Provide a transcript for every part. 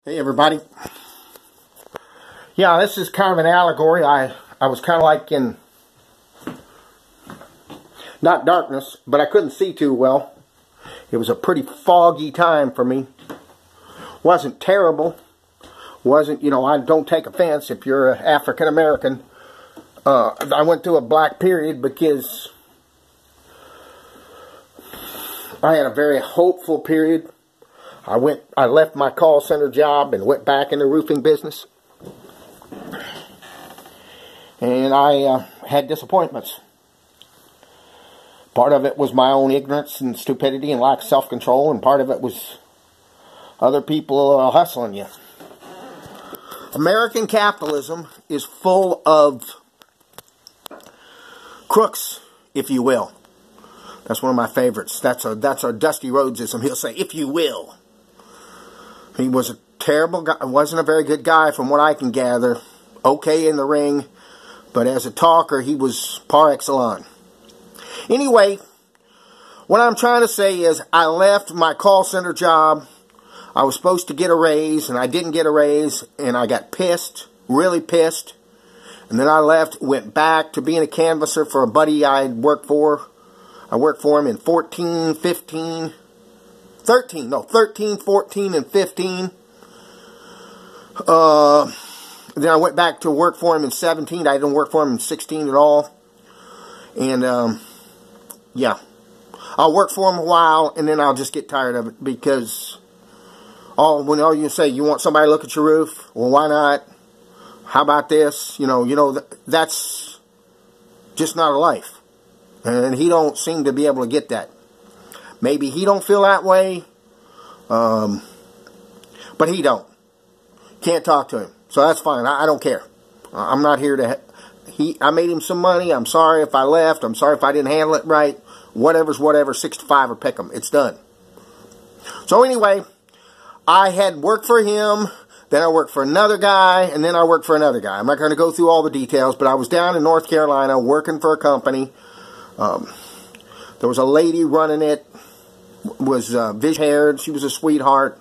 Hey everybody. Yeah, this is kind of an allegory. I was kind of like in, not darkness, but I couldn't see too well. It was a pretty foggy time for me. Wasn't terrible. Wasn't, I don't take offense if you're African American. I went through a black period because I had a very hopeful period. I left my call center job and went back in the roofing business. And I had disappointments. Part of it was my own ignorance and stupidity and lack of self-control, and part of it was other people hustling you. American capitalism is full of crooks, if you will. That's one of my favorites. That's our Dusty Rhodesism. He'll say, if you will. He was a terrible guy. Wasn't a very good guy from what I can gather. Okay in the ring. But as a talker, he was par excellence. Anyway, what I'm trying to say is I left my call center job. I was supposed to get a raise, and I didn't get a raise. And I got pissed. Really pissed. And then I left, went back to being a canvasser for a buddy I'd worked for. I worked for him in 13, 14, and 15. Then I went back to work for him in 17. I didn't work for him in 16 at all. And, yeah. I'll work for him a while, and then I'll just get tired of it. Because when all you say, you want somebody to look at your roof? Well, why not? How about this? That's just not a life. And he don't seem to be able to get that. Maybe he don't feel that way. But he don't. Can't talk to him. So that's fine. I don't care. I'm not here to... I made him some money. I'm sorry if I left. I'm sorry if I didn't handle it right. Whatever's whatever. 65 or pick 'em. It's done. So anyway, I had worked for him. Then I worked for another guy. And then I worked for another guy. I'm not going to go through all the details. But I was down in North Carolina working for a company. There was a lady running it. Was vision-haired. She was a sweetheart.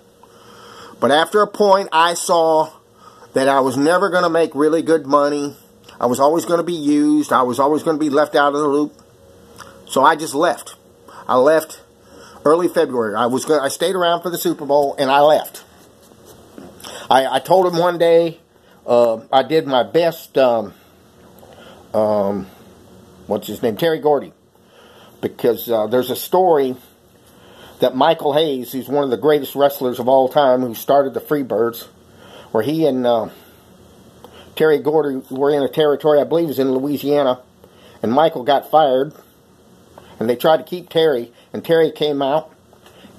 But after a point, I saw that I was never going to make really good money. I was always going to be used. I was always going to be left out of the loop. So I just left. I left early February. I stayed around for the Super Bowl, and I left. I told him one day, I did my best, what's his name? Terry Gordy. Because there's a story that Michael Hayes, who's one of the greatest wrestlers of all time, who started the Freebirds, where he and Terry Gordy were in a territory, I believe it was in Louisiana, and Michael got fired, and they tried to keep Terry, and Terry came out,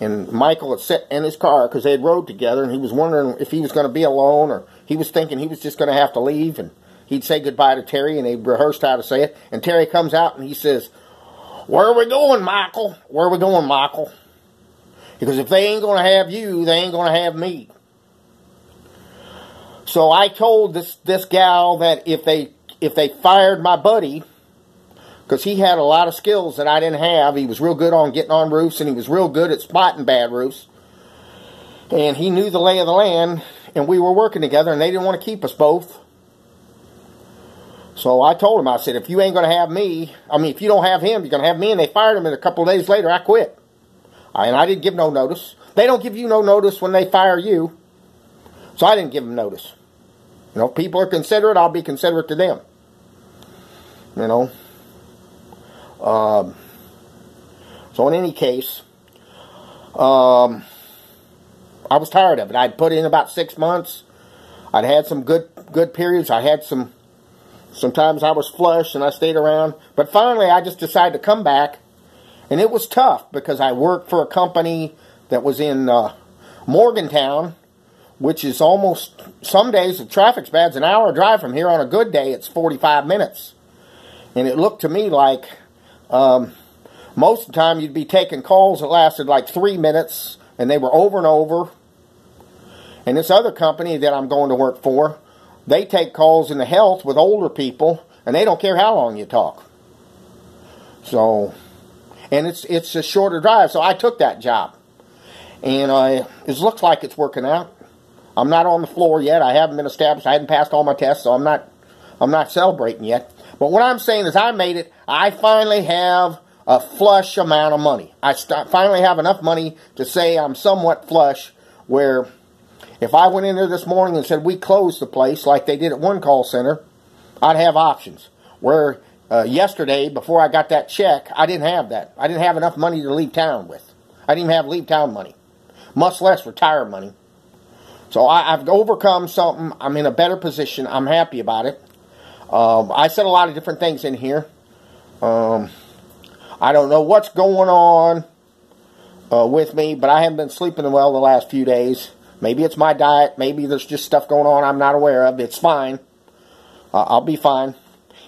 and Michael had sat in his car, because they had rode together, and he was wondering if he was going to be alone, or he was thinking he was just going to have to leave, and he'd say goodbye to Terry, and they rehearsed how to say it, and Terry comes out, and he says, "Where are we going, Michael? Where are we going, Michael?" Because if they ain't going to have you, they ain't going to have me. So I told this gal that if they fired my buddy, because he had a lot of skills that I didn't have. He was real good on getting on roofs, and he was real good at spotting bad roofs. And he knew the lay of the land, and we were working together, and they didn't want to keep us both. So I told him, I said, if you ain't going to have me, if you don't have him, you're going to have me. And they fired him, and a couple of days later, I quit. And I didn't give no notice. They don't give you no notice when they fire you. So I didn't give them notice. People are considerate, I'll be considerate to them. So in any case, I was tired of it. I'd put in about 6 months. I'd had some good periods. I had sometimes I was flush and I stayed around. But finally, I just decided to come back. And it was tough because I worked for a company that was in Morgantown, which is almost, some days the traffic's bad. It's an hour drive from here. On a good day, it's 45 minutes. And it looked to me like most of the time you'd be taking calls that lasted like 3 minutes, and they were over and over. And this other company that I'm going to work for, they take calls in the health with older people, and they don't care how long you talk. So... And it's a shorter drive, so I took that job. And it looks like it's working out. I'm not on the floor yet. I haven't been established. I hadn't passed all my tests, so I'm not celebrating yet. But what I'm saying is I made it. I finally have a flush amount of money. I finally have enough money to say I'm somewhat flush, where if I went in there this morning and said we closed the place like they did at one call center, I'd have options. Where yesterday, before I got that check, I didn't have that. I didn't have enough money to leave town with. I didn't even have leave town money, much less retire money. So I've overcome something. I'm in a better position. I'm happy about it. I said a lot of different things in here. I don't know what's going on with me, but I haven't been sleeping well the last few days. Maybe it's my diet. Maybe there's just stuff going on I'm not aware of. It's fine. I'll be fine.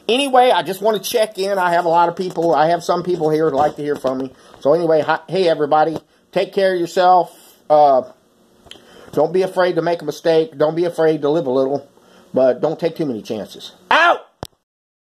Anyway, I just want to check in. I have a lot of people. I have some people here who'd like to hear from me. So anyway, hey everybody. Take care of yourself. Don't be afraid to make a mistake. Don't be afraid to live a little. But don't take too many chances. Out!